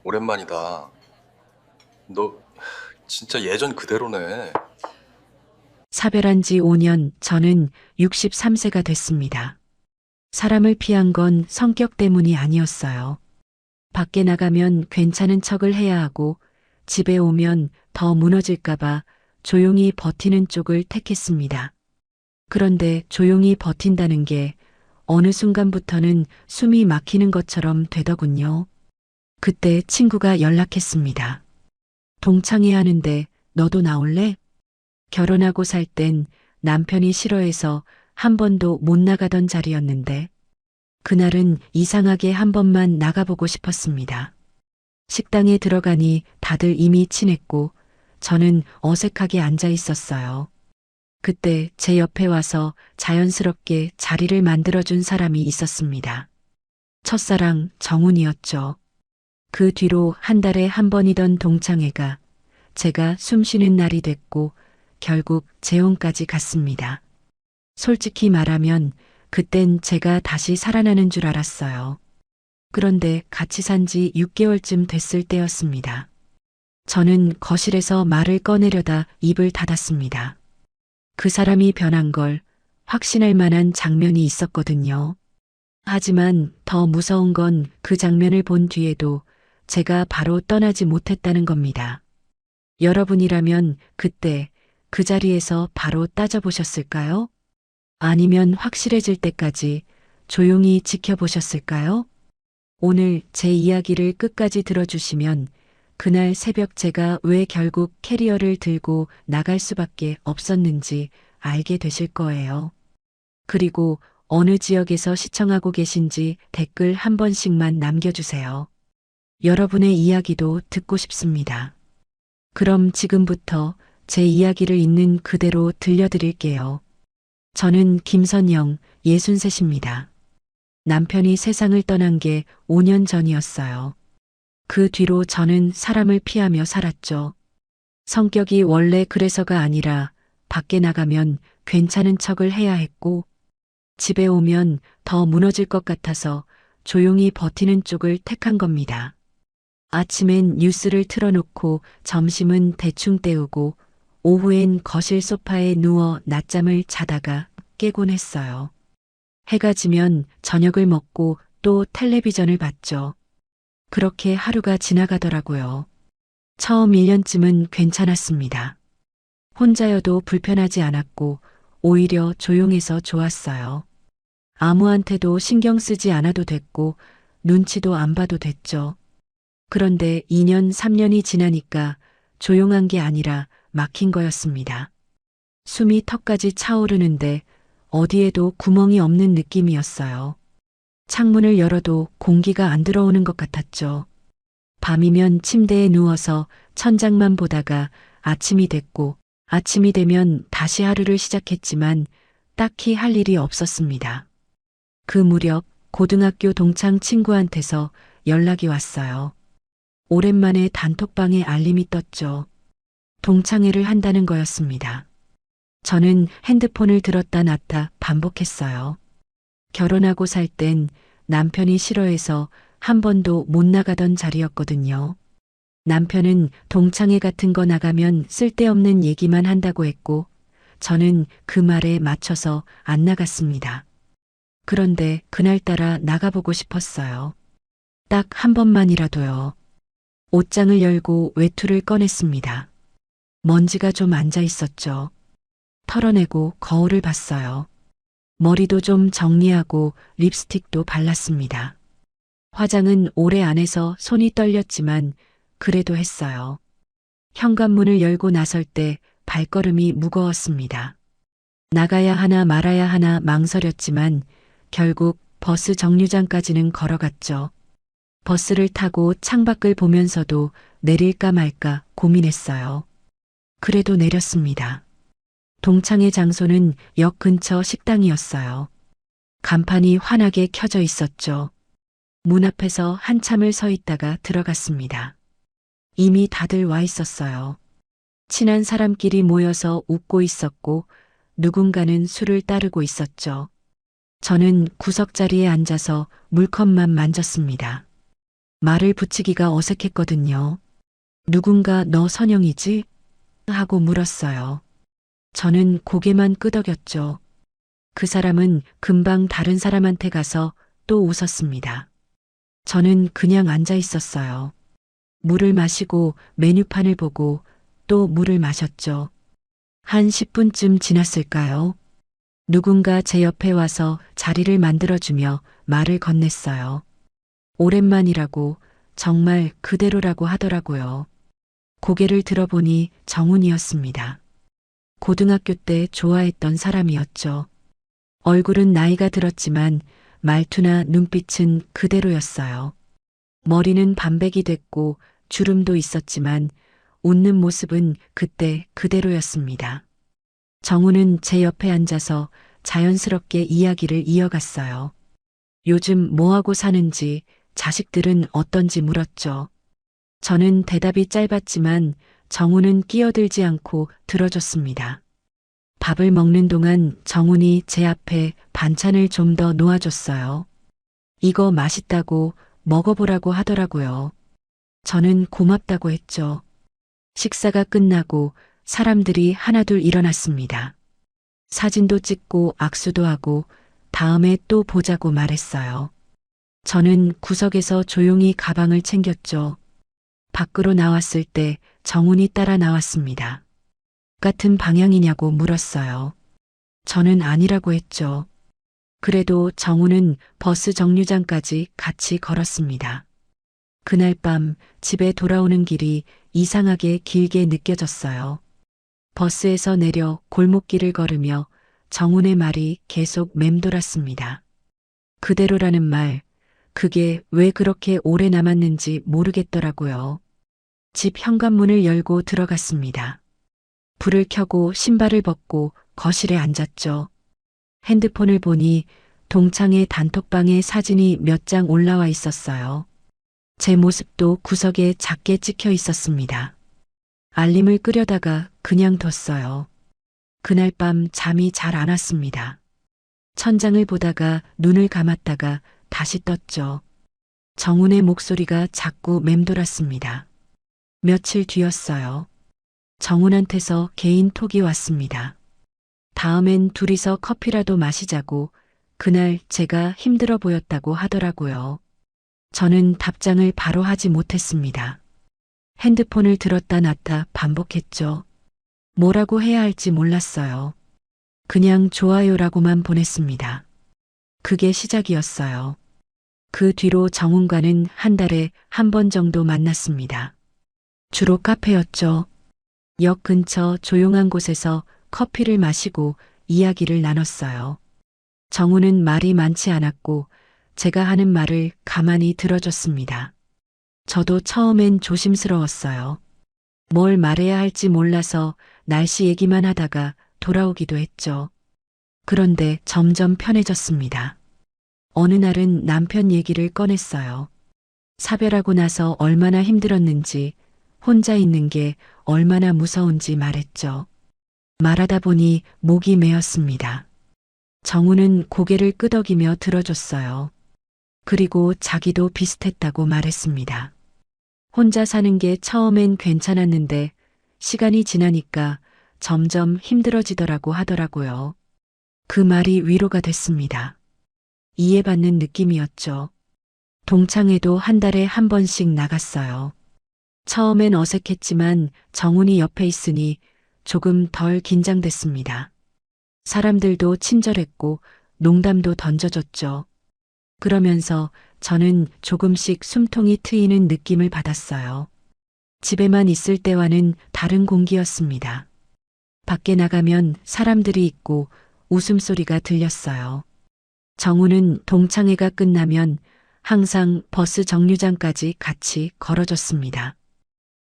오랜만이다. 너 진짜 예전 그대로네. 사별한 지 5년 저는 63세가 됐습니다. 사람을 피한 건 성격 때문이 아니었어요. 밖에 나가면 괜찮은 척을 해야 하고 집에 오면 더 무너질까봐 조용히 버티는 쪽을 택했습니다. 그런데 조용히 버틴다는 게 어느 순간부터는 숨이 막히는 것처럼 되더군요. 그때 친구가 연락했습니다. 동창회 하는데 너도 나올래? 결혼하고 살 땐 남편이 싫어해서 한 번도 못 나가던 자리였는데 그날은 이상하게 한 번만 나가보고 싶었습니다. 식당에 들어가니 다들 이미 친했고 저는 어색하게 앉아 있었어요. 그때 제 옆에 와서 자연스럽게 자리를 만들어준 사람이 있었습니다. 첫사랑 정훈이었죠. 그 뒤로 한 달에 한 번이던 동창회가 제가 숨 쉬는 날이 됐고 결국 재혼까지 갔습니다. 솔직히 말하면 그땐 제가 다시 살아나는 줄 알았어요. 그런데 같이 산 지 6개월쯤 됐을 때였습니다. 저는 거실에서 말을 꺼내려다 입을 닫았습니다. 그 사람이 변한 걸 확신할 만한 장면이 있었거든요. 하지만 더 무서운 건 그 장면을 본 뒤에도 제가 바로 떠나지 못했다는 겁니다. 여러분이라면 그때 그 자리에서 바로 따져보셨을까요? 아니면 확실해질 때까지 조용히 지켜보셨을까요? 오늘 제 이야기를 끝까지 들어주시면 그날 새벽 제가 왜 결국 캐리어를 들고 나갈 수밖에 없었는지 알게 되실 거예요. 그리고 어느 지역에서 시청하고 계신지 댓글 한 번씩만 남겨주세요. 여러분의 이야기도 듣고 싶습니다. 그럼 지금부터 제 이야기를 있는 그대로 들려드릴게요. 저는 김선영, 63입니다. 남편이 세상을 떠난 게 5년 전이었어요. 그 뒤로 저는 사람을 피하며 살았죠. 성격이 원래 그래서가 아니라 밖에 나가면 괜찮은 척을 해야 했고 집에 오면 더 무너질 것 같아서 조용히 버티는 쪽을 택한 겁니다. 아침엔 뉴스를 틀어놓고 점심은 대충 때우고 오후엔 거실 소파에 누워 낮잠을 자다가 깨곤 했어요. 해가 지면 저녁을 먹고 또 텔레비전을 봤죠. 그렇게 하루가 지나가더라고요. 처음 1년쯤은 괜찮았습니다. 혼자여도 불편하지 않았고 오히려 조용해서 좋았어요. 아무한테도 신경 쓰지 않아도 됐고 눈치도 안 봐도 됐죠. 그런데 2년, 3년이 지나니까 조용한 게 아니라 막힌 거였습니다. 숨이 턱까지 차오르는데 어디에도 구멍이 없는 느낌이었어요. 창문을 열어도 공기가 안 들어오는 것 같았죠. 밤이면 침대에 누워서 천장만 보다가 아침이 됐고 아침이 되면 다시 하루를 시작했지만 딱히 할 일이 없었습니다. 그 무렵 고등학교 동창 친구한테서 연락이 왔어요. 오랜만에 단톡방에 알림이 떴죠. 동창회를 한다는 거였습니다. 저는 핸드폰을 들었다 놨다 반복했어요. 결혼하고 살 땐 남편이 싫어해서 한 번도 못 나가던 자리였거든요. 남편은 동창회 같은 거 나가면 쓸데없는 얘기만 한다고 했고 저는 그 말에 맞춰서 안 나갔습니다. 그런데 그날따라 나가보고 싶었어요. 딱 한 번만이라도요. 옷장을 열고 외투를 꺼냈습니다. 먼지가 좀 앉아 있었죠. 털어내고 거울을 봤어요. 머리도 좀 정리하고 립스틱도 발랐습니다. 화장은 오래 안 해서 손이 떨렸지만 그래도 했어요. 현관문을 열고 나설 때 발걸음이 무거웠습니다. 나가야 하나 말아야 하나 망설였지만 결국 버스 정류장까지는 걸어갔죠. 버스를 타고 창밖을 보면서도 내릴까 말까 고민했어요. 그래도 내렸습니다. 동창회 장소는 역 근처 식당이었어요. 간판이 환하게 켜져 있었죠. 문 앞에서 한참을 서 있다가 들어갔습니다. 이미 다들 와 있었어요. 친한 사람끼리 모여서 웃고 있었고 누군가는 술을 따르고 있었죠. 저는 구석자리에 앉아서 물컵만 만졌습니다. 말을 붙이기가 어색했거든요. 누군가 너 선영이지? 하고 물었어요. 저는 고개만 끄덕였죠. 그 사람은 금방 다른 사람한테 가서 또 웃었습니다. 저는 그냥 앉아 있었어요. 물을 마시고 메뉴판을 보고 또 물을 마셨죠. 한 10분쯤 지났을까요? 누군가 제 옆에 와서 자리를 만들어주며 말을 건넸어요. 오랜만이라고, 정말 그대로라고 하더라고요. 고개를 들어보니 정훈이었습니다. 고등학교 때 좋아했던 사람이었죠. 얼굴은 나이가 들었지만 말투나 눈빛은 그대로였어요. 머리는 반백이 됐고 주름도 있었지만 웃는 모습은 그때 그대로였습니다. 정우는 제 옆에 앉아서 자연스럽게 이야기를 이어갔어요. 요즘 뭐하고 사는지, 자식들은 어떤지 물었죠. 저는 대답이 짧았지만 정우는 끼어들지 않고 들어줬습니다. 밥을 먹는 동안 정훈이 제 앞에 반찬을 좀 더 놓아줬어요. 이거 맛있다고 먹어보라고 하더라고요. 저는 고맙다고 했죠. 식사가 끝나고 사람들이 하나둘 일어났습니다. 사진도 찍고 악수도 하고 다음에 또 보자고 말했어요. 저는 구석에서 조용히 가방을 챙겼죠. 밖으로 나왔을 때 정훈이 따라 나왔습니다. 같은 방향이냐고 물었어요. 저는 아니라고 했죠. 그래도 정우는 버스 정류장까지 같이 걸었습니다. 그날 밤 집에 돌아오는 길이 이상하게 길게 느껴졌어요. 버스에서 내려 골목길을 걸으며 정훈의 말이 계속 맴돌았습니다. 그대로라는 말, 그게 왜 그렇게 오래 남았는지 모르겠더라고요. 집 현관문을 열고 들어갔습니다. 불을 켜고 신발을 벗고 거실에 앉았죠. 핸드폰을 보니 동창의 단톡방에 사진이 몇 장 올라와 있었어요. 제 모습도 구석에 작게 찍혀 있었습니다. 알림을 끄려다가 그냥 뒀어요. 그날 밤 잠이 잘 안 왔습니다. 천장을 보다가 눈을 감았다가 다시 떴죠. 정훈의 목소리가 자꾸 맴돌았습니다. 며칠 뒤였어요. 정훈한테서 개인 톡이 왔습니다. 다음엔 둘이서 커피라도 마시자고, 그날 제가 힘들어 보였다고 하더라고요. 저는 답장을 바로 하지 못했습니다. 핸드폰을 들었다 놨다 반복했죠. 뭐라고 해야 할지 몰랐어요. 그냥 좋아요라고만 보냈습니다. 그게 시작이었어요. 그 뒤로 정훈과는 한 달에 한 번 정도 만났습니다. 주로 카페였죠. 역 근처 조용한 곳에서 커피를 마시고 이야기를 나눴어요. 정우는 말이 많지 않았고 제가 하는 말을 가만히 들어줬습니다. 저도 처음엔 조심스러웠어요. 뭘 말해야 할지 몰라서 날씨 얘기만 하다가 돌아오기도 했죠. 그런데 점점 편해졌습니다. 어느 날은 남편 얘기를 꺼냈어요. 사별하고 나서 얼마나 힘들었는지, 혼자 있는 게 얼마나 무서운지 말했죠. 말하다 보니 목이 메었습니다. 정우는 고개를 끄덕이며 들어줬어요. 그리고 자기도 비슷했다고 말했습니다. 혼자 사는 게 처음엔 괜찮았는데 시간이 지나니까 점점 힘들어지더라고 하더라고요. 그 말이 위로가 됐습니다. 이해받는 느낌이었죠. 동창회도 한 달에 한 번씩 나갔어요. 처음엔 어색했지만 정훈이 옆에 있으니 조금 덜 긴장됐습니다. 사람들도 친절했고 농담도 던져줬죠. 그러면서 저는 조금씩 숨통이 트이는 느낌을 받았어요. 집에만 있을 때와는 다른 공기였습니다. 밖에 나가면 사람들이 있고 웃음소리가 들렸어요. 정우는 동창회가 끝나면 항상 버스 정류장까지 같이 걸어줬습니다.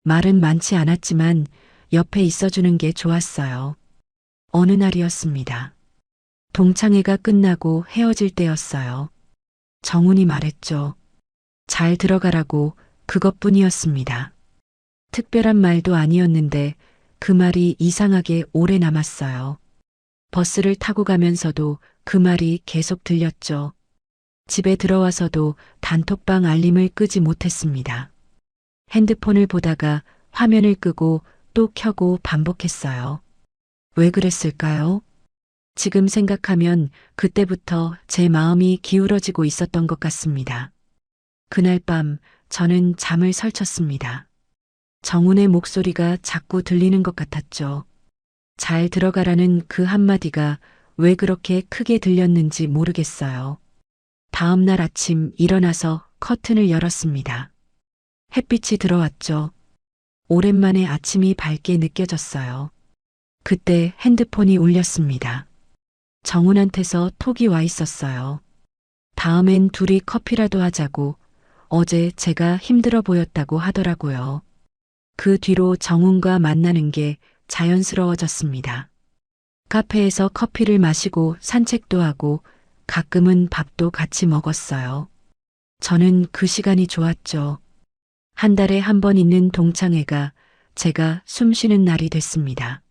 말은 많지 않았지만 옆에 있어주는 게 좋았어요. 어느 날이었습니다. 동창회가 끝나고 헤어질 때였어요. 정훈이 말했죠. 잘 들어가라고, 그것뿐이었습니다. 특별한 말도 아니었는데 그 말이 이상하게 오래 남았어요. 버스를 타고 가면서도 그 말이 계속 들렸죠. 집에 들어와서도 단톡방 알림을 끄지 못했습니다. 핸드폰을 보다가 화면을 끄고 또 켜고 반복했어요. 왜 그랬을까요? 지금 생각하면 그때부터 제 마음이 기울어지고 있었던 것 같습니다. 그날 밤 저는 잠을 설쳤습니다. 정훈의 목소리가 자꾸 들리는 것 같았죠. 잘 들어가라는 그 한마디가 왜 그렇게 크게 들렸는지 모르겠어요. 다음 날 아침 일어나서 커튼을 열었습니다. 햇빛이 들어왔죠. 오랜만에 아침이 밝게 느껴졌어요. 그때 핸드폰이 울렸습니다. 정훈한테서 톡이 와 있었어요. 다음엔 둘이 커피라도 하자고 어제 제가 힘들어 보였다고 하더라고요. 그 뒤로 정훈과 만나는 게 자연스러워졌습니다. 카페에서 커피를 마시고 산책도 하고 가끔은 밥도 같이 먹었어요. 저는 그 시간이 좋았죠. 한 달에 한 번 있는 동창회가 제가 숨 쉬는 날이 됐습니다.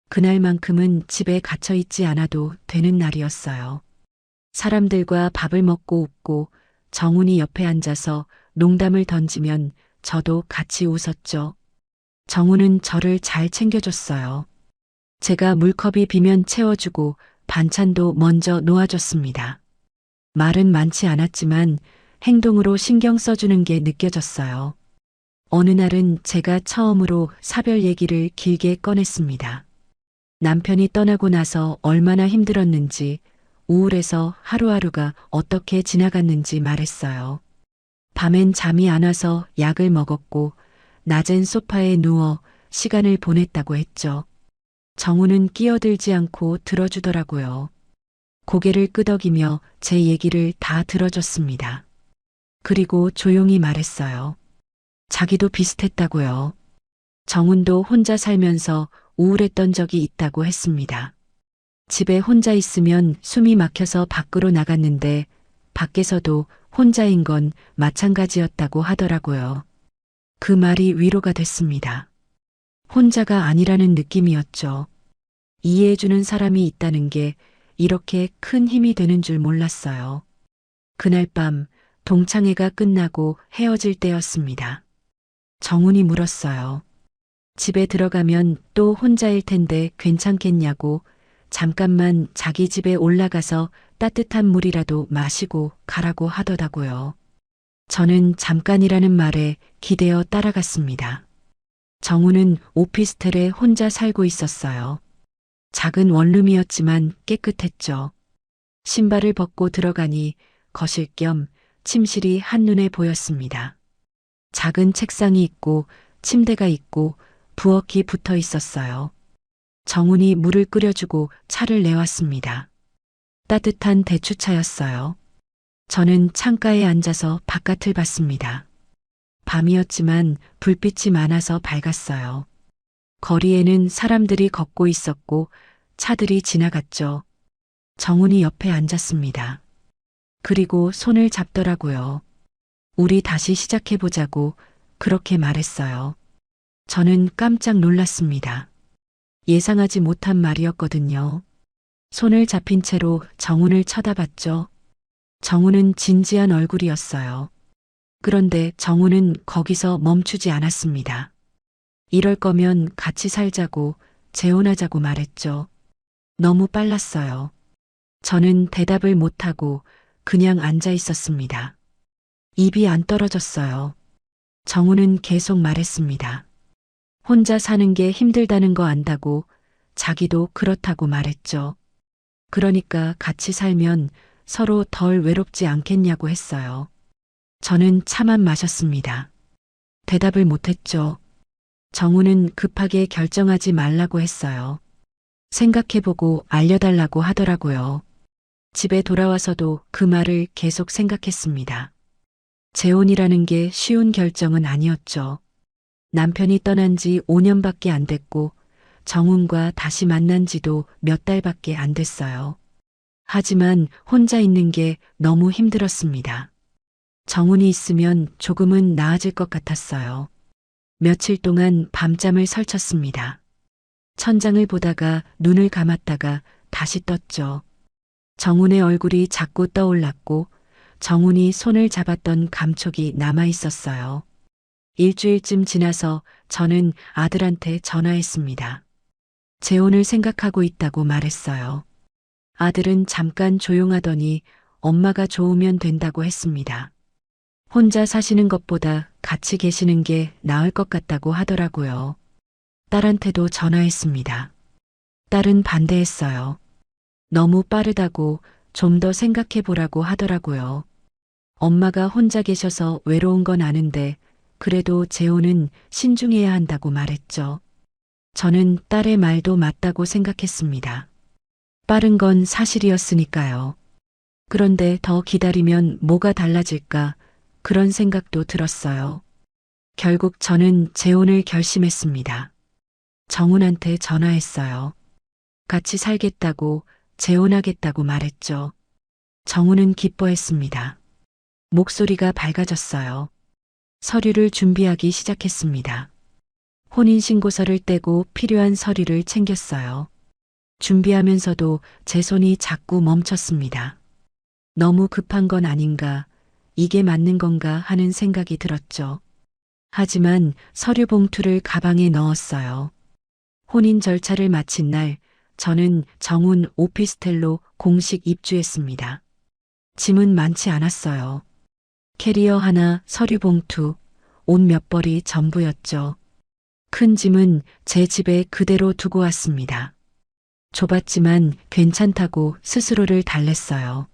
그날만큼은 집에 갇혀 있지 않아도 되는 날이었어요. 사람들과 밥을 먹고 웃고 정훈이 옆에 앉아서 농담을 던지면 저도 같이 웃었죠. 정훈은 저를 잘 챙겨줬어요. 제가 물컵이 비면 채워주고 반찬도 먼저 놓아줬습니다. 말은 많지 않았지만 행동으로 신경 써주는 게 느껴졌어요. 어느 날은 제가 처음으로 사별 얘기를 길게 꺼냈습니다. 남편이 떠나고 나서 얼마나 힘들었는지, 우울해서 하루하루가 어떻게 지나갔는지 말했어요. 밤엔 잠이 안 와서 약을 먹었고, 낮엔 소파에 누워 시간을 보냈다고 했죠. 정우는 끼어들지 않고 들어주더라고요. 고개를 끄덕이며 제 얘기를 다 들어줬습니다. 그리고 조용히 말했어요. 자기도 비슷했다고요. 정훈도 혼자 살면서 우울했던 적이 있다고 했습니다. 집에 혼자 있으면 숨이 막혀서 밖으로 나갔는데 밖에서도 혼자인 건 마찬가지였다고 하더라고요. 그 말이 위로가 됐습니다. 혼자가 아니라는 느낌이었죠. 이해해주는 사람이 있다는 게 이렇게 큰 힘이 되는 줄 몰랐어요. 그날 밤 동창회가 끝나고 헤어질 때였습니다. 정훈이 물었어요. 집에 들어가면 또 혼자일 텐데 괜찮겠냐고 잠깐만 자기 집에 올라가서 따뜻한 물이라도 마시고 가라고 하더라고요. 저는 잠깐이라는 말에 기대어 따라갔습니다. 정우는 오피스텔에 혼자 살고 있었어요. 작은 원룸이었지만 깨끗했죠. 신발을 벗고 들어가니 거실 겸 침실이 한눈에 보였습니다. 작은 책상이 있고 침대가 있고 부엌이 붙어 있었어요. 정훈이 물을 끓여주고 차를 내왔습니다. 따뜻한 대추차였어요. 저는 창가에 앉아서 바깥을 봤습니다. 밤이었지만 불빛이 많아서 밝았어요. 거리에는 사람들이 걷고 있었고 차들이 지나갔죠. 정훈이 옆에 앉았습니다. 그리고 손을 잡더라고요. 우리 다시 시작해보자고 그렇게 말했어요. 저는 깜짝 놀랐습니다. 예상하지 못한 말이었거든요. 손을 잡힌 채로 정훈을 쳐다봤죠. 정훈은 진지한 얼굴이었어요. 그런데 정훈은 거기서 멈추지 않았습니다. 이럴 거면 같이 살자고 재혼하자고 말했죠. 너무 빨랐어요. 저는 대답을 못하고 그냥 앉아 있었습니다. 입이 안 떨어졌어요. 정훈은 계속 말했습니다. 혼자 사는 게 힘들다는 거 안다고 자기도 그렇다고 말했죠. 그러니까 같이 살면 서로 덜 외롭지 않겠냐고 했어요. 저는 차만 마셨습니다. 대답을 못했죠. 정우는 급하게 결정하지 말라고 했어요. 생각해보고 알려달라고 하더라고요. 집에 돌아와서도 그 말을 계속 생각했습니다. 재혼이라는 게 쉬운 결정은 아니었죠. 남편이 떠난 지 5년밖에 안 됐고 정훈과 다시 만난 지도 몇 달밖에 안 됐어요. 하지만 혼자 있는 게 너무 힘들었습니다. 정훈이 있으면 조금은 나아질 것 같았어요. 며칠 동안 밤잠을 설쳤습니다. 천장을 보다가 눈을 감았다가 다시 떴죠. 정훈의 얼굴이 자꾸 떠올랐고 정훈이 손을 잡았던 감촉이 남아 있었어요. 일주일쯤 지나서 저는 아들한테 전화했습니다. 재혼을 생각하고 있다고 말했어요. 아들은 잠깐 조용하더니 엄마가 좋으면 된다고 했습니다. 혼자 사시는 것보다 같이 계시는 게 나을 것 같다고 하더라고요. 딸한테도 전화했습니다. 딸은 반대했어요. 너무 빠르다고 좀 더 생각해 보라고 하더라고요. 엄마가 혼자 계셔서 외로운 건 아는데 그래도 재혼은 신중해야 한다고 말했죠. 저는 딸의 말도 맞다고 생각했습니다. 빠른 건 사실이었으니까요. 그런데 더 기다리면 뭐가 달라질까 그런 생각도 들었어요. 결국 저는 재혼을 결심했습니다. 정훈한테 전화했어요. 같이 살겠다고 재혼하겠다고 말했죠. 정훈은 기뻐했습니다. 목소리가 밝아졌어요. 서류를 준비하기 시작했습니다. 혼인신고서를 떼고 필요한 서류를 챙겼어요. 준비하면서도 제 손이 자꾸 멈췄습니다. 너무 급한 건 아닌가, 이게 맞는 건가 하는 생각이 들었죠. 하지만 서류 봉투를 가방에 넣었어요. 혼인 절차를 마친 날, 저는 정훈 오피스텔로 공식 입주했습니다. 짐은 많지 않았어요. 캐리어 하나, 서류 봉투, 옷 몇 벌이 전부였죠. 큰 짐은 제 집에 그대로 두고 왔습니다. 좁았지만 괜찮다고 스스로를 달랬어요.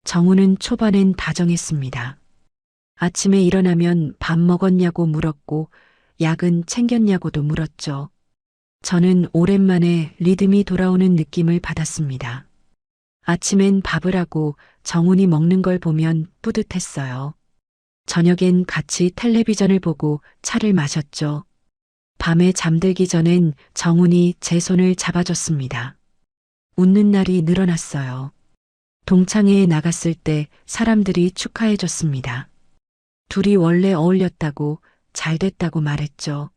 정훈은 초반엔 다정했습니다. 아침에 일어나면 밥 먹었냐고 물었고 약은 챙겼냐고도 물었죠. 저는 오랜만에 리듬이 돌아오는 느낌을 받았습니다. 아침엔 밥을 하고 정훈이 먹는 걸 보면 뿌듯했어요. 저녁엔 같이 텔레비전을 보고 차를 마셨죠. 밤에 잠들기 전엔 정훈이 제 손을 잡아줬습니다. 웃는 날이 늘어났어요. 동창회에 나갔을 때 사람들이 축하해줬습니다. 둘이 원래 어울렸다고 잘 됐다고 말했죠.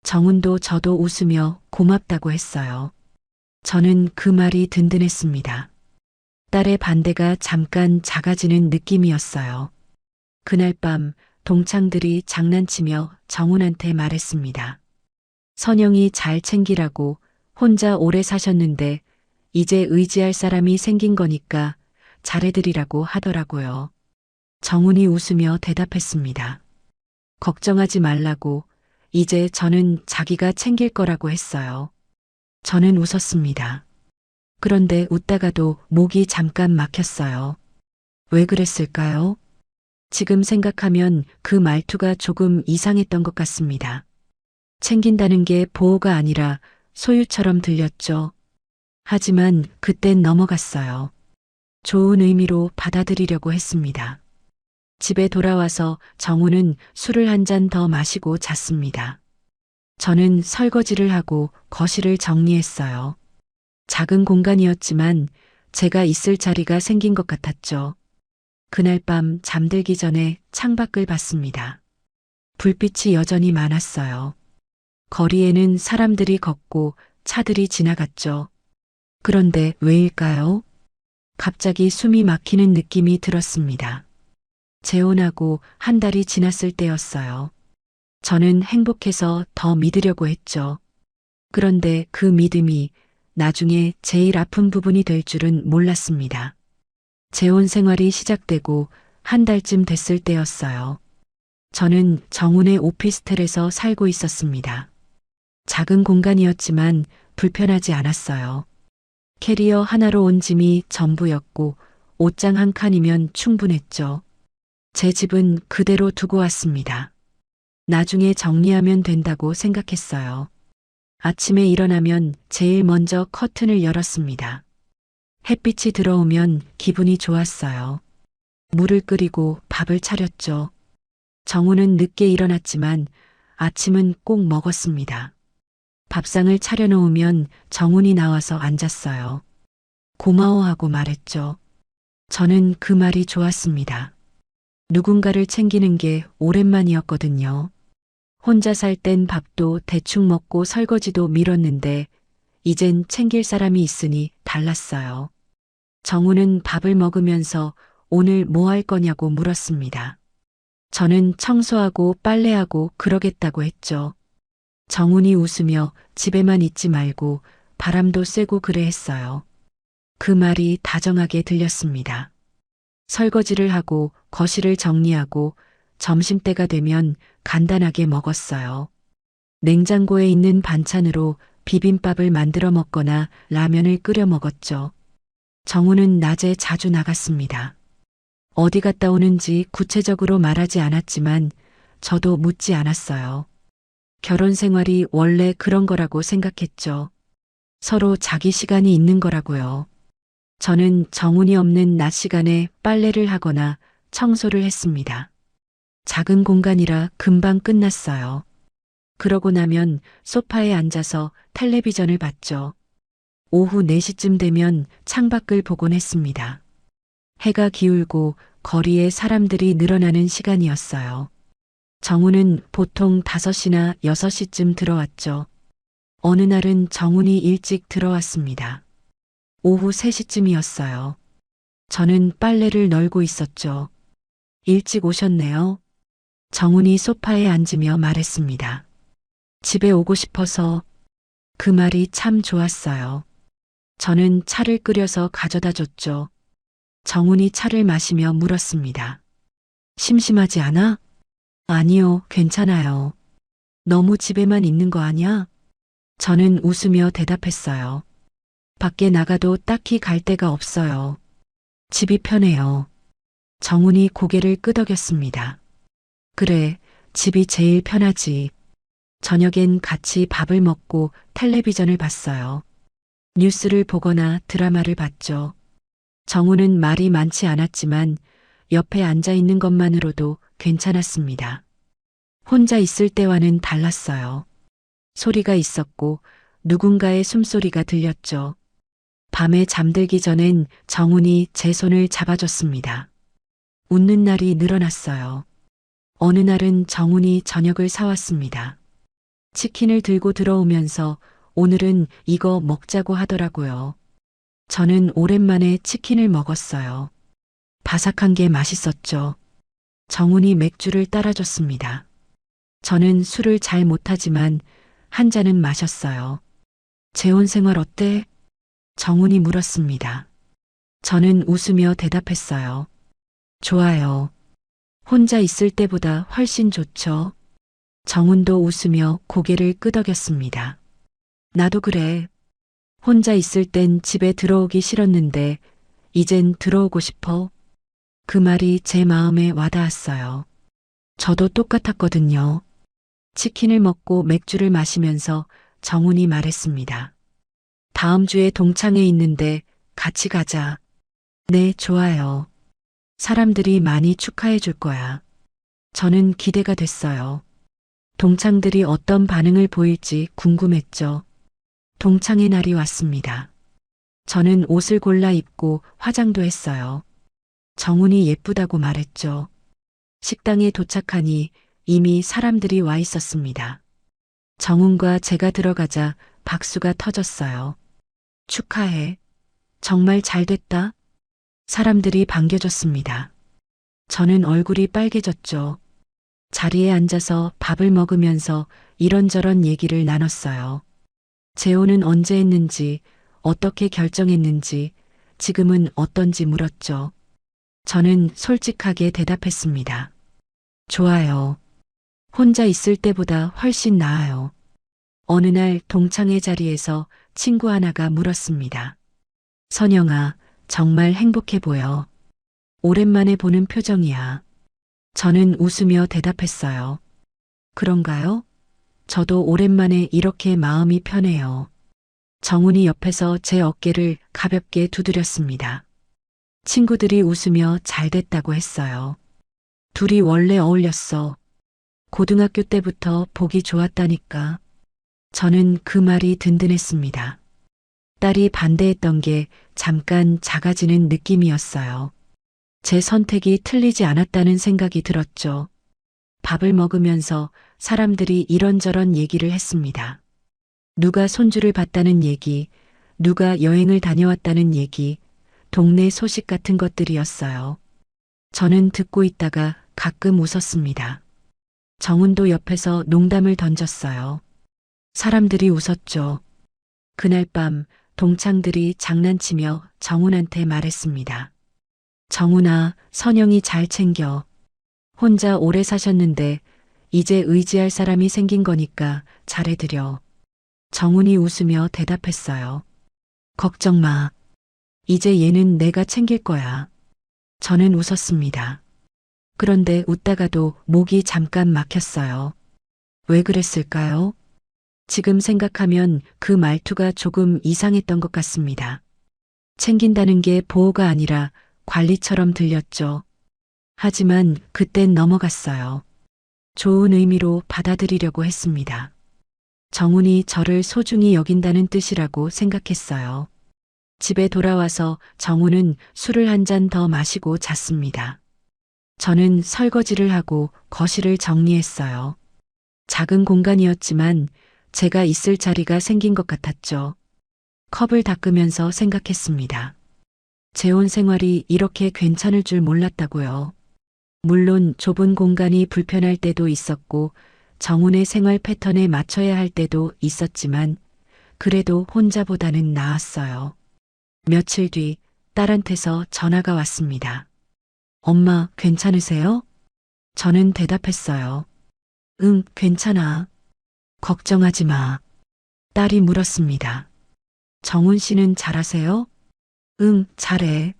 정훈도 저도 웃으며 고맙다고 했어요. 저는 그 말이 든든했습니다. 딸의 반대가 잠깐 작아지는 느낌이었어요. 그날 밤 동창들이 장난치며 정훈한테 말했습니다. 선영이 잘 챙기라고 혼자 오래 사셨는데 이제 의지할 사람이 생긴 거니까 잘해드리라고 하더라고요. 정훈이 웃으며 대답했습니다. 걱정하지 말라고 이제 저는 자기가 챙길 거라고 했어요. 저는 웃었습니다. 그런데 웃다가도 목이 잠깐 막혔어요. 왜 그랬을까요? 지금 생각하면 그 말투가 조금 이상했던 것 같습니다. 챙긴다는 게 보호가 아니라 소유처럼 들렸죠. 하지만 그땐 넘어갔어요. 좋은 의미로 받아들이려고 했습니다. 집에 돌아와서 정훈은 술을 한 잔 더 마시고 잤습니다. 저는 설거지를 하고 거실을 정리했어요. 작은 공간이었지만 제가 있을 자리가 생긴 것 같았죠. 그날 밤 잠들기 전에 창밖을 봤습니다. 불빛이 여전히 많았어요. 거리에는 사람들이 걷고 차들이 지나갔죠. 그런데 왜일까요? 갑자기 숨이 막히는 느낌이 들었습니다. 재혼하고 한 달이 지났을 때였어요. 저는 행복해서 더 믿으려고 했죠. 그런데 그 믿음이 나중에 제일 아픈 부분이 될 줄은 몰랐습니다. 재혼 생활이 시작되고 한 달쯤 됐을 때였어요. 저는 정훈의 오피스텔에서 살고 있었습니다. 작은 공간이었지만 불편하지 않았어요. 캐리어 하나로 온 짐이 전부였고 옷장 한 칸이면 충분했죠. 제 집은 그대로 두고 왔습니다. 나중에 정리하면 된다고 생각했어요. 아침에 일어나면 제일 먼저 커튼을 열었습니다. 햇빛이 들어오면 기분이 좋았어요. 물을 끓이고 밥을 차렸죠. 정훈은 늦게 일어났지만 아침은 꼭 먹었습니다. 밥상을 차려놓으면 정훈이 나와서 앉았어요. 고마워하고 말했죠. 저는 그 말이 좋았습니다. 누군가를 챙기는 게 오랜만이었거든요. 혼자 살 땐 밥도 대충 먹고 설거지도 미뤘는데 이젠 챙길 사람이 있으니 달랐어요. 정훈은 밥을 먹으면서 오늘 뭐 할 거냐고 물었습니다. 저는 청소하고 빨래하고 그러겠다고 했죠. 정훈이 웃으며 집에만 있지 말고 바람도 쐬고 그래 했어요. 그 말이 다정하게 들렸습니다. 설거지를 하고 거실을 정리하고 점심때가 되면 간단하게 먹었어요. 냉장고에 있는 반찬으로 비빔밥을 만들어 먹거나 라면을 끓여 먹었죠. 정우는 낮에 자주 나갔습니다. 어디 갔다 오는지 구체적으로 말하지 않았지만 저도 묻지 않았어요. 결혼 생활이 원래 그런 거라고 생각했죠. 서로 자기 시간이 있는 거라고요. 저는 정훈이 없는 낮 시간에 빨래를 하거나 청소를 했습니다. 작은 공간이라 금방 끝났어요. 그러고 나면 소파에 앉아서 텔레비전을 봤죠. 오후 4시쯤 되면 창밖을 보곤 했습니다. 해가 기울고 거리에 사람들이 늘어나는 시간이었어요. 정훈은 보통 5시나 6시쯤 들어왔죠. 어느 날은 정훈이 일찍 들어왔습니다. 오후 3시쯤이었어요. 저는 빨래를 널고 있었죠. 일찍 오셨네요. 정훈이 소파에 앉으며 말했습니다. 집에 오고 싶어서. 그 말이 참 좋았어요. 저는 차를 끓여서 가져다 줬죠. 정훈이 차를 마시며 물었습니다. 심심하지 않아? 아니요, 괜찮아요. 너무 집에만 있는 거 아니야? 저는 웃으며 대답했어요. 밖에 나가도 딱히 갈 데가 없어요. 집이 편해요. 정훈이 고개를 끄덕였습니다. 그래, 집이 제일 편하지. 저녁엔 같이 밥을 먹고 텔레비전을 봤어요. 뉴스를 보거나 드라마를 봤죠. 정우는 말이 많지 않았지만 옆에 앉아 있는 것만으로도 괜찮았습니다. 혼자 있을 때와는 달랐어요. 소리가 있었고 누군가의 숨소리가 들렸죠. 밤에 잠들기 전엔 정훈이 제 손을 잡아줬습니다. 웃는 날이 늘어났어요. 어느 날은 정훈이 저녁을 사왔습니다. 치킨을 들고 들어오면서 오늘은 이거 먹자고 하더라고요. 저는 오랜만에 치킨을 먹었어요. 바삭한 게 맛있었죠. 정훈이 맥주를 따라줬습니다. 저는 술을 잘 못하지만 한 잔은 마셨어요. 재혼 생활 어때? 정훈이 물었습니다. 저는 웃으며 대답했어요. 좋아요. 혼자 있을 때보다 훨씬 좋죠. 정훈도 웃으며 고개를 끄덕였습니다. 나도 그래. 혼자 있을 땐 집에 들어오기 싫었는데 이젠 들어오고 싶어. 그 말이 제 마음에 와닿았어요. 저도 똑같았거든요. 치킨을 먹고 맥주를 마시면서 정훈이 말했습니다. 다음 주에 동창회 있는데 같이 가자. 네, 좋아요. 사람들이 많이 축하해 줄 거야. 저는 기대가 됐어요. 동창들이 어떤 반응을 보일지 궁금했죠. 동창회 날이 왔습니다. 저는 옷을 골라 입고 화장도 했어요. 정훈이 예쁘다고 말했죠. 식당에 도착하니 이미 사람들이 와 있었습니다. 정훈과 제가 들어가자 박수가 터졌어요. 축하해. 정말 잘 됐다. 사람들이 반겨줬습니다. 저는 얼굴이 빨개졌죠. 자리에 앉아서 밥을 먹으면서 이런저런 얘기를 나눴어요. 재혼은 언제 했는지, 어떻게 결정했는지, 지금은 어떤지 물었죠. 저는 솔직하게 대답했습니다. 좋아요. 혼자 있을 때보다 훨씬 나아요. 어느 날 동창회 자리에서 친구 하나가 물었습니다. 선영아, 정말 행복해 보여. 오랜만에 보는 표정이야. 저는 웃으며 대답했어요. 그런가요? 저도 오랜만에 이렇게 마음이 편해요. 정훈이 옆에서 제 어깨를 가볍게 두드렸습니다. 친구들이 웃으며 잘 됐다고 했어요. 둘이 원래 어울렸어. 고등학교 때부터 보기 좋았다니까. 저는 그 말이 든든했습니다. 딸이 반대했던 게 잠깐 작아지는 느낌이었어요. 제 선택이 틀리지 않았다는 생각이 들었죠. 밥을 먹으면서 사람들이 이런저런 얘기를 했습니다. 누가 손주를 봤다는 얘기, 누가 여행을 다녀왔다는 얘기, 동네 소식 같은 것들이었어요. 저는 듣고 있다가 가끔 웃었습니다. 정훈도 옆에서 농담을 던졌어요. 사람들이 웃었죠. 그날 밤 동창들이 장난치며 정훈한테 말했습니다. 정훈아, 선영이 잘 챙겨. 혼자 오래 사셨는데 이제 의지할 사람이 생긴 거니까 잘해드려. 정훈이 웃으며 대답했어요. 걱정 마. 이제 얘는 내가 챙길 거야. 저는 웃었습니다. 그런데 웃다가도 목이 잠깐 막혔어요. 왜 그랬을까요? 지금 생각하면 그 말투가 조금 이상했던 것 같습니다. 챙긴다는 게 보호가 아니라 관리처럼 들렸죠. 하지만 그땐 넘어갔어요. 좋은 의미로 받아들이려고 했습니다. 정훈이 저를 소중히 여긴다는 뜻이라고 생각했어요. 집에 돌아와서 정훈은 술을 한 잔 더 마시고 잤습니다. 저는 설거지를 하고 거실을 정리했어요. 작은 공간이었지만 제가 있을 자리가 생긴 것 같았죠. 컵을 닦으면서 생각했습니다. 재혼 생활이 이렇게 괜찮을 줄 몰랐다고요. 물론 좁은 공간이 불편할 때도 있었고 정훈의 생활 패턴에 맞춰야 할 때도 있었지만 그래도 혼자보다는 나았어요. 며칠 뒤 딸한테서 전화가 왔습니다. 엄마, 괜찮으세요? 저는 대답했어요. 응, 괜찮아. 걱정하지 마. 딸이 물었습니다. 정훈 씨는 잘하세요? 응, 잘해.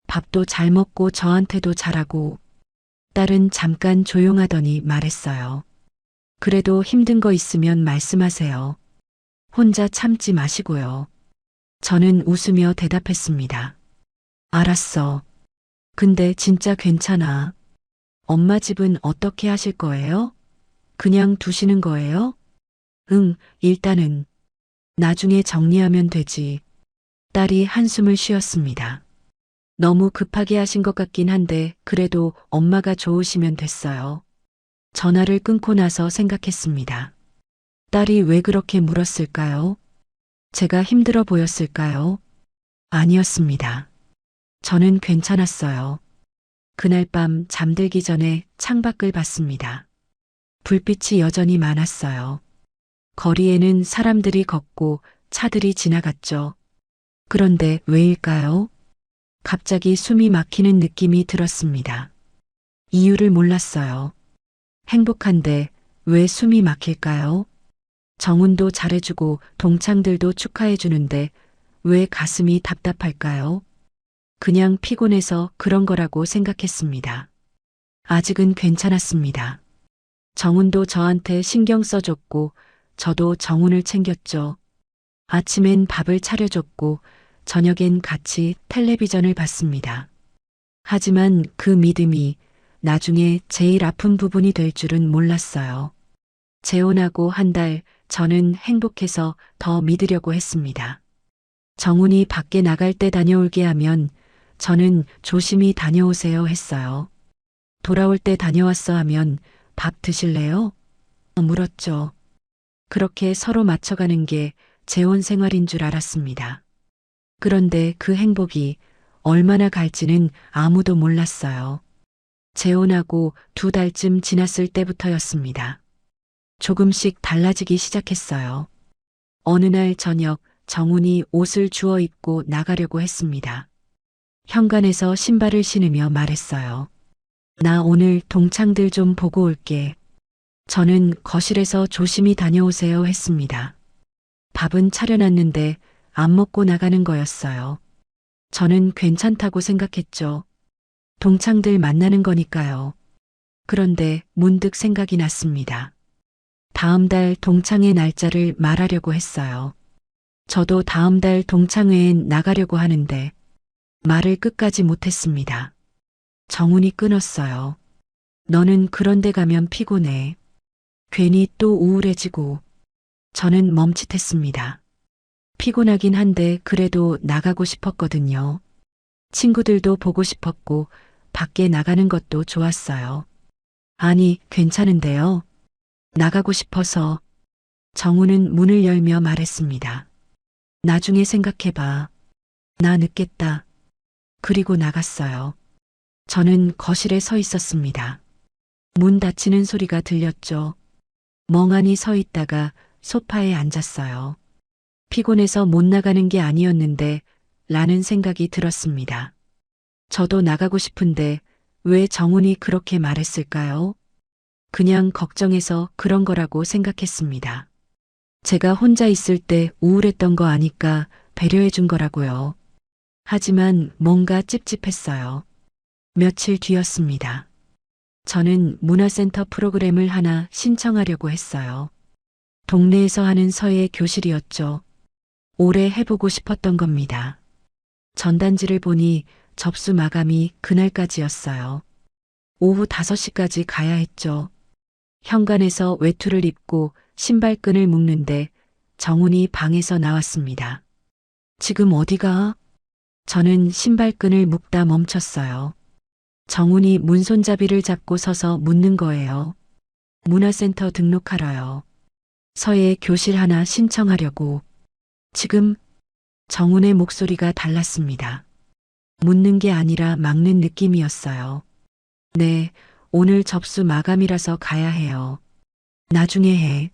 밥도 잘 먹고 저한테도 잘하고. 딸은 잠깐 조용하더니 말했어요. 그래도 힘든 거 있으면 말씀하세요. 혼자 참지 마시고요. 저는 웃으며 대답했습니다. 알았어. 근데 진짜 괜찮아. 엄마 집은 어떻게 하실 거예요? 그냥 두시는 거예요? 응, 일단은. 나중에 정리하면 되지. 딸이 한숨을 쉬었습니다. 너무 급하게 하신 것 같긴 한데 그래도 엄마가 좋으시면 됐어요. 전화를 끊고 나서 생각했습니다. 딸이 왜 그렇게 물었을까요? 제가 힘들어 보였을까요? 아니었습니다. 저는 괜찮았어요. 그날 밤 잠들기 전에 창밖을 봤습니다. 불빛이 여전히 많았어요. 거리에는 사람들이 걷고 차들이 지나갔죠. 그런데 왜일까요? 갑자기 숨이 막히는 느낌이 들었습니다. 이유를 몰랐어요. 행복한데 왜 숨이 막힐까요? 정훈도 잘해주고 동창들도 축하해주는데 왜 가슴이 답답할까요? 그냥 피곤해서 그런 거라고 생각했습니다. 아직은 괜찮았습니다. 정훈도 저한테 신경 써줬고 저도 정훈을 챙겼죠. 아침엔 밥을 차려줬고 저녁엔 같이 텔레비전을 봤습니다. 하지만 그 믿음이 나중에 제일 아픈 부분이 될 줄은 몰랐어요. 재혼하고 한 달 저는 행복해서 더 믿으려고 했습니다. 정훈이 밖에 나갈 때 다녀올게 하면 저는 조심히 다녀오세요 했어요. 돌아올 때 다녀왔어 하면 밥 드실래요? 물었죠. 그렇게 서로 맞춰가는 게 재혼 생활인 줄 알았습니다. 그런데 그 행복이 얼마나 갈지는 아무도 몰랐어요. 재혼하고 2달쯤 지났을 때부터였습니다. 조금씩 달라지기 시작했어요. 어느 날 저녁 정훈이 옷을 주워 입고 나가려고 했습니다. 현관에서 신발을 신으며 말했어요. 나 오늘 동창들 좀 보고 올게. 저는 거실에서 조심히 다녀오세요 했습니다. 밥은 차려놨는데 안 먹고 나가는 거였어요. 저는 괜찮다고 생각했죠. 동창들 만나는 거니까요. 그런데 문득 생각이 났습니다. 다음 달 동창회 날짜를 말하려고 했어요. 저도 다음 달 동창회엔 나가려고 하는데 말을 끝까지 못했습니다. 정훈이 끊었어요. 너는 그런 데 가면 피곤해. 괜히 또 우울해지고. 저는 멈칫했습니다. 피곤하긴 한데 그래도 나가고 싶었거든요. 친구들도 보고 싶었고 밖에 나가는 것도 좋았어요. 아니, 괜찮은데요. 나가고 싶어서. 정훈은 문을 열며 말했습니다. 나중에 생각해봐. 나 늦겠다. 그리고 나갔어요. 저는 거실에 서 있었습니다. 문 닫히는 소리가 들렸죠. 멍하니 서 있다가 소파에 앉았어요. 피곤해서 못 나가는 게 아니었는데 라는 생각이 들었습니다. 저도 나가고 싶은데 왜 정훈이 그렇게 말했을까요? 그냥 걱정해서 그런 거라고 생각했습니다. 제가 혼자 있을 때 우울했던 거 아니까 배려해 준 거라고요. 하지만 뭔가 찝찝했어요. 며칠 뒤였습니다. 저는 문화센터 프로그램을 하나 신청하려고 했어요. 동네에서 하는 서예 교실이었죠. 오래 해보고 싶었던 겁니다. 전단지를 보니 접수 마감이 그날까지였어요. 오후 5시까지 가야 했죠. 현관에서 외투를 입고 신발끈을 묶는데 정훈이 방에서 나왔습니다. 지금 어디가? 저는 신발끈을 묶다 멈췄어요. 정훈이 문손잡이를 잡고 서서 묻는 거예요. 문화센터 등록하러요. 서예 교실 하나 신청하려고. 지금 정훈의 목소리가 달랐습니다. 묻는 게 아니라 막는 느낌이었어요. 네, 오늘 접수 마감이라서 가야 해요. 나중에 해.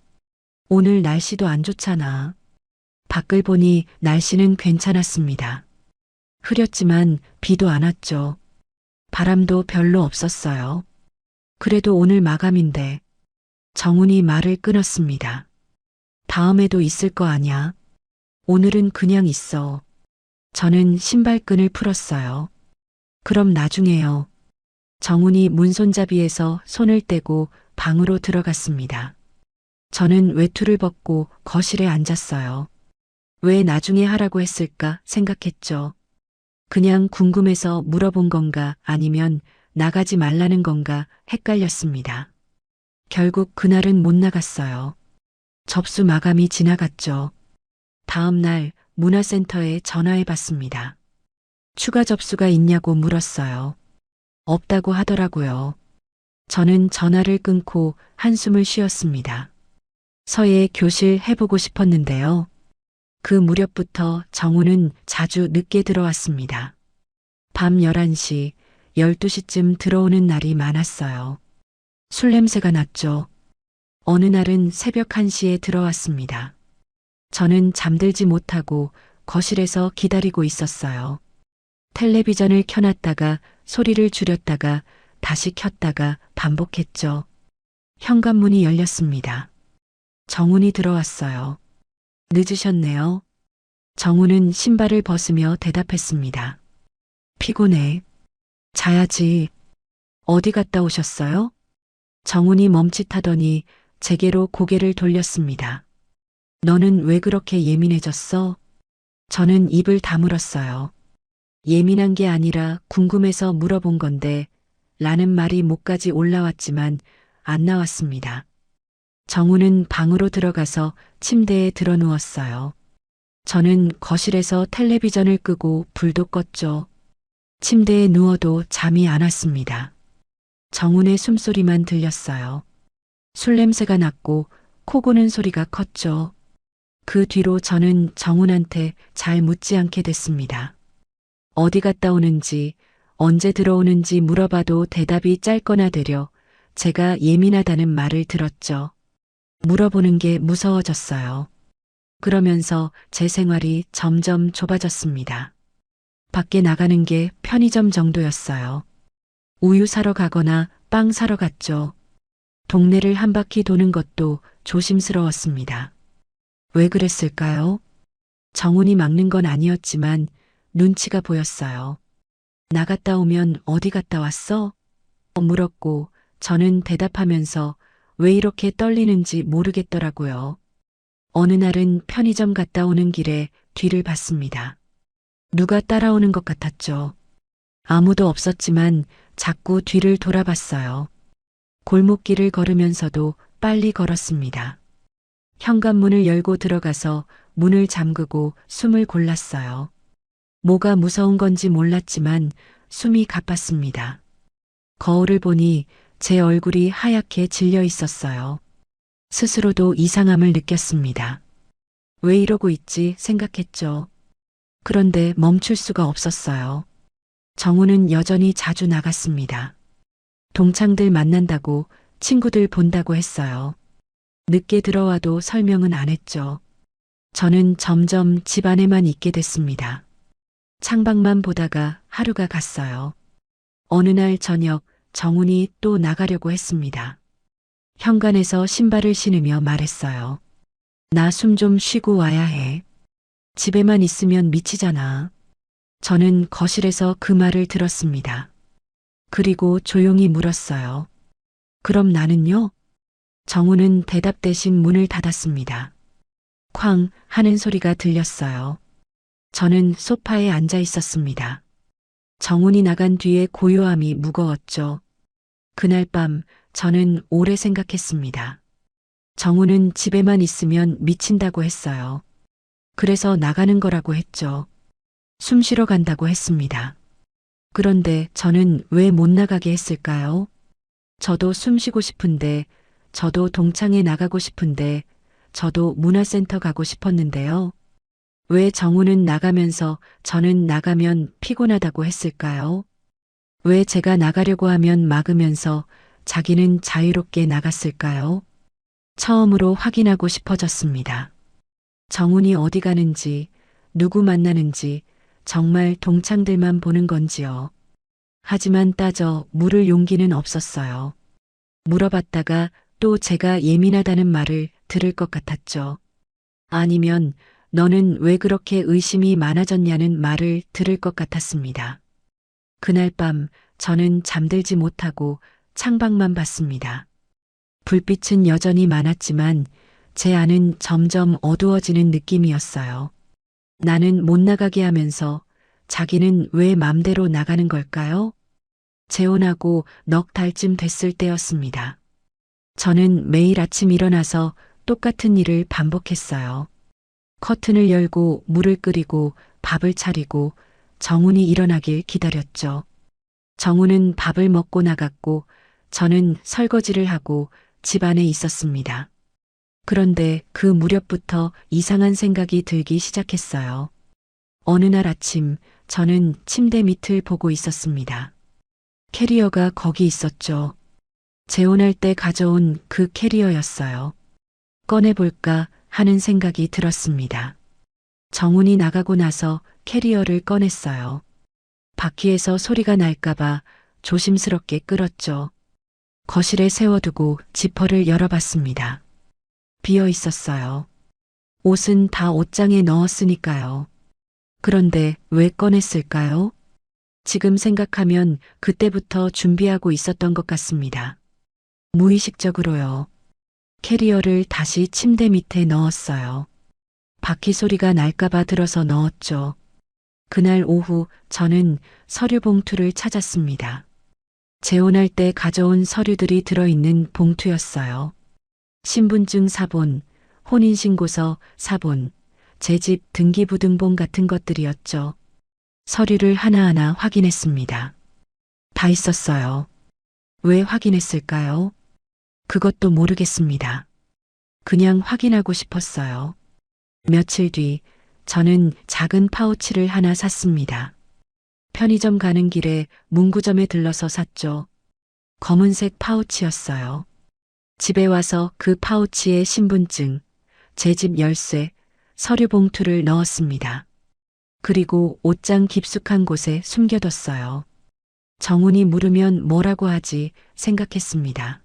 오늘 날씨도 안 좋잖아. 밖을 보니 날씨는 괜찮았습니다. 흐렸지만 비도 안 왔죠. 바람도 별로 없었어요. 그래도 오늘 마감인데. 정훈이 말을 끊었습니다. 다음에도 있을 거 아냐? 오늘은 그냥 있어. 저는 신발끈을 풀었어요. 그럼 나중에요. 정훈이 문손잡이에서 손을 떼고 방으로 들어갔습니다. 저는 외투를 벗고 거실에 앉았어요. 왜 나중에 하라고 했을까 생각했죠. 그냥 궁금해서 물어본 건가 아니면 나가지 말라는 건가 헷갈렸습니다. 결국 그날은 못 나갔어요. 접수 마감이 지나갔죠. 다음 날 문화센터에 전화해 봤습니다. 추가 접수가 있냐고 물었어요. 없다고 하더라고요. 저는 전화를 끊고 한숨을 쉬었습니다. 서예 교실 해보고 싶었는데요. 그 무렵부터 정훈은 자주 늦게 들어왔습니다. 밤 11시, 12시쯤 들어오는 날이 많았어요. 술 냄새가 났죠. 어느 날은 새벽 1시에 들어왔습니다. 저는 잠들지 못하고 거실에서 기다리고 있었어요. 텔레비전을 켜놨다가 소리를 줄였다가 다시 켰다가 반복했죠. 현관문이 열렸습니다. 정훈이 들어왔어요. 늦으셨네요. 정훈은 신발을 벗으며 대답했습니다. 피곤해. 자야지. 어디 갔다 오셨어요? 정훈이 멈칫하더니 제게로 고개를 돌렸습니다. 너는 왜 그렇게 예민해졌어? 저는 입을 다물었어요. 예민한 게 아니라 궁금해서 물어본 건데 라는 말이 목까지 올라왔지만 안 나왔습니다. 정훈은 방으로 들어가서 침대에 드러누웠어요. 저는 거실에서 텔레비전을 끄고 불도 껐죠. 침대에 누워도 잠이 안 왔습니다. 정훈의 숨소리만 들렸어요. 술 냄새가 났고 코 고는 소리가 컸죠. 그 뒤로 저는 정훈한테 잘 묻지 않게 됐습니다. 어디 갔다 오는지, 언제 들어오는지 물어봐도 대답이 짧거나 되려 제가 예민하다는 말을 들었죠. 물어보는 게 무서워졌어요. 그러면서 제 생활이 점점 좁아졌습니다. 밖에 나가는 게 편의점 정도였어요. 우유 사러 가거나 빵 사러 갔죠. 동네를 한 바퀴 도는 것도 조심스러웠습니다. 왜 그랬을까요? 정훈이 막는 건 아니었지만 눈치가 보였어요. 나갔다 오면 어디 갔다 왔어? 물었고 저는 대답하면서 왜 이렇게 떨리는지 모르겠더라고요. 어느 날은 편의점 갔다 오는 길에 뒤를 봤습니다. 누가 따라오는 것 같았죠. 아무도 없었지만 자꾸 뒤를 돌아봤어요. 골목길을 걸으면서도 빨리 걸었습니다. 현관문을 열고 들어가서 문을 잠그고 숨을 골랐어요. 뭐가 무서운 건지 몰랐지만 숨이 가빴습니다. 거울을 보니 제 얼굴이 하얗게 질려 있었어요. 스스로도 이상함을 느꼈습니다. 왜 이러고 있지 생각했죠. 그런데 멈출 수가 없었어요. 정우는 여전히 자주 나갔습니다. 동창들 만난다고, 친구들 본다고 했어요. 늦게 들어와도 설명은 안 했죠. 저는 점점 집 안에만 있게 됐습니다. 창밖만 보다가 하루가 갔어요. 어느 날 저녁 정훈이 또 나가려고 했습니다. 현관에서 신발을 신으며 말했어요. 나 숨 좀 쉬고 와야 해. 집에만 있으면 미치잖아. 저는 거실에서 그 말을 들었습니다. 그리고 조용히 물었어요. 그럼 나는요? 정우는 대답 대신 문을 닫았습니다. 쾅 하는 소리가 들렸어요. 저는 소파에 앉아 있었습니다. 정훈이 나간 뒤에 고요함이 무거웠죠. 그날 밤 저는 오래 생각했습니다. 정훈은 집에만 있으면 미친다고 했어요. 그래서 나가는 거라고 했죠. 숨 쉬러 간다고 했습니다. 그런데 저는 왜 못 나가게 했을까요? 저도 숨 쉬고 싶은데, 저도 동창회 나가고 싶은데, 저도 문화센터 가고 싶었는데요. 왜 정우는 나가면서 저는 나가면 피곤하다고 했을까요? 왜 제가 나가려고 하면 막으면서 자기는 자유롭게 나갔을까요? 처음으로 확인하고 싶어졌습니다. 정훈이 어디 가는지, 누구 만나는지, 정말 동창들만 보는 건지요. 하지만 따져 물을 용기는 없었어요. 물어봤다가 또 제가 예민하다는 말을 들을 것 같았죠. 아니면 너는 왜 그렇게 의심이 많아졌냐는 말을 들을 것 같았습니다. 그날 밤 저는 잠들지 못하고 창밖만 봤습니다. 불빛은 여전히 많았지만 제 안은 점점 어두워지는 느낌이었어요. 나는 못 나가게 하면서 자기는 왜 맘대로 나가는 걸까요? 재혼하고 넉 달쯤 됐을 때였습니다. 저는 매일 아침 일어나서 똑같은 일을 반복했어요. 커튼을 열고 물을 끓이고 밥을 차리고 정훈이 일어나길 기다렸죠. 정훈은 밥을 먹고 나갔고 저는 설거지를 하고 집 안에 있었습니다. 그런데 그 무렵부터 이상한 생각이 들기 시작했어요. 어느 날 아침 저는 침대 밑을 보고 있었습니다. 캐리어가 거기 있었죠. 재혼할 때 가져온 그 캐리어였어요. 꺼내볼까 하는 생각이 들었습니다. 정훈이 나가고 나서 캐리어를 꺼냈어요. 바퀴에서 소리가 날까봐 조심스럽게 끌었죠. 거실에 세워두고 지퍼를 열어봤습니다. 비어 있었어요. 옷은 다 옷장에 넣었으니까요. 그런데 왜 꺼냈을까요? 지금 생각하면 그때부터 준비하고 있었던 것 같습니다. 무의식적으로요. 캐리어를 다시 침대 밑에 넣었어요. 바퀴 소리가 날까봐 들어서 넣었죠. 그날 오후 저는 서류 봉투를 찾았습니다. 재혼할 때 가져온 서류들이 들어있는 봉투였어요. 신분증 사본, 혼인신고서 사본, 제 집 등기부등본 같은 것들이었죠. 서류를 하나하나 확인했습니다. 다 있었어요. 왜 확인했을까요? 그것도 모르겠습니다. 그냥 확인하고 싶었어요. 며칠 뒤 저는 작은 파우치를 하나 샀습니다. 편의점 가는 길에 문구점에 들러서 샀죠. 검은색 파우치였어요. 집에 와서 그 파우치에 신분증, 제 집 열쇠, 서류 봉투를 넣었습니다. 그리고 옷장 깊숙한 곳에 숨겨뒀어요. 정훈이 물으면 뭐라고 하지 생각했습니다.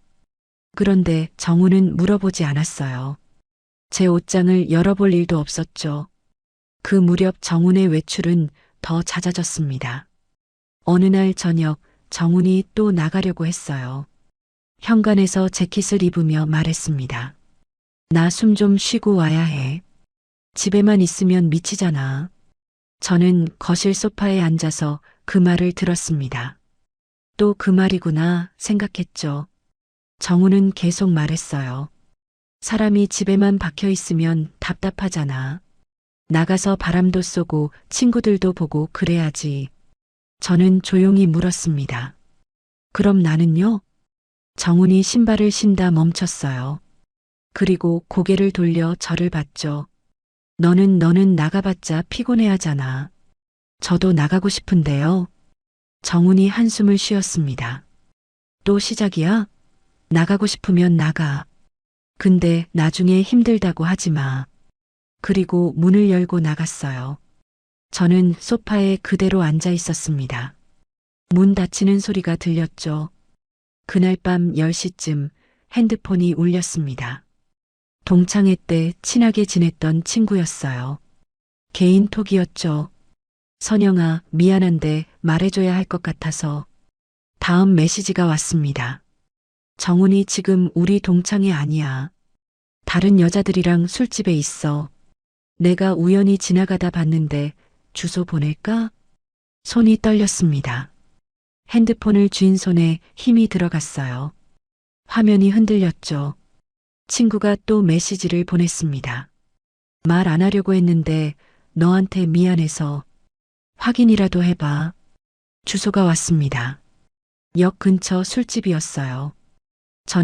그런데 정훈은 물어보지 않았어요. 제 옷장을 열어볼 일도 없었죠. 그 무렵 정훈의 외출은 더 잦아졌습니다. 어느 날 저녁 정훈이 또 나가려고 했어요. 현관에서 재킷을 입으며 말했습니다. 나 숨 좀 쉬고 와야 해. 집에만 있으면 미치잖아. 저는 거실 소파에 앉아서 그 말을 들었습니다. 또 그 말이구나 생각했죠. 정우는 계속 말했어요. 사람이 집에만 박혀 있으면 답답하잖아. 나가서 바람도 쏘고 친구들도 보고 그래야지. 저는 조용히 물었습니다. 그럼 나는요? 정훈이 신발을 신다 멈췄어요. 그리고 고개를 돌려 저를 봤죠. 너는 나가봤자 피곤해하잖아. 저도 나가고 싶은데요. 정훈이 한숨을 쉬었습니다. 또 시작이야? 나가고 싶으면 나가. 근데 나중에 힘들다고 하지 마. 그리고 문을 열고 나갔어요. 저는 소파에 그대로 앉아 있었습니다. 문 닫히는 소리가 들렸죠. 그날 밤 10시쯤 핸드폰이 울렸습니다. 동창회 때 친하게 지냈던 친구였어요. 개인톡이었죠. 선영아, 미안한데 말해줘야 할 것 같아서. 다음 메시지가 왔습니다. 정훈이 지금 우리 동창회 아니야. 다른 여자들이랑 술집에 있어. 내가 우연히 지나가다 봤는데 주소 보낼까? 손이 떨렸습니다. 핸드폰을 쥔 손에 힘이 들어갔어요. 화면이 흔들렸죠. 친구가 또 메시지를 보냈습니다. 말 안 하려고 했는데 너한테 미안해서 확인이라도 해봐. 주소가 왔습니다. 역 근처 술집이었어요.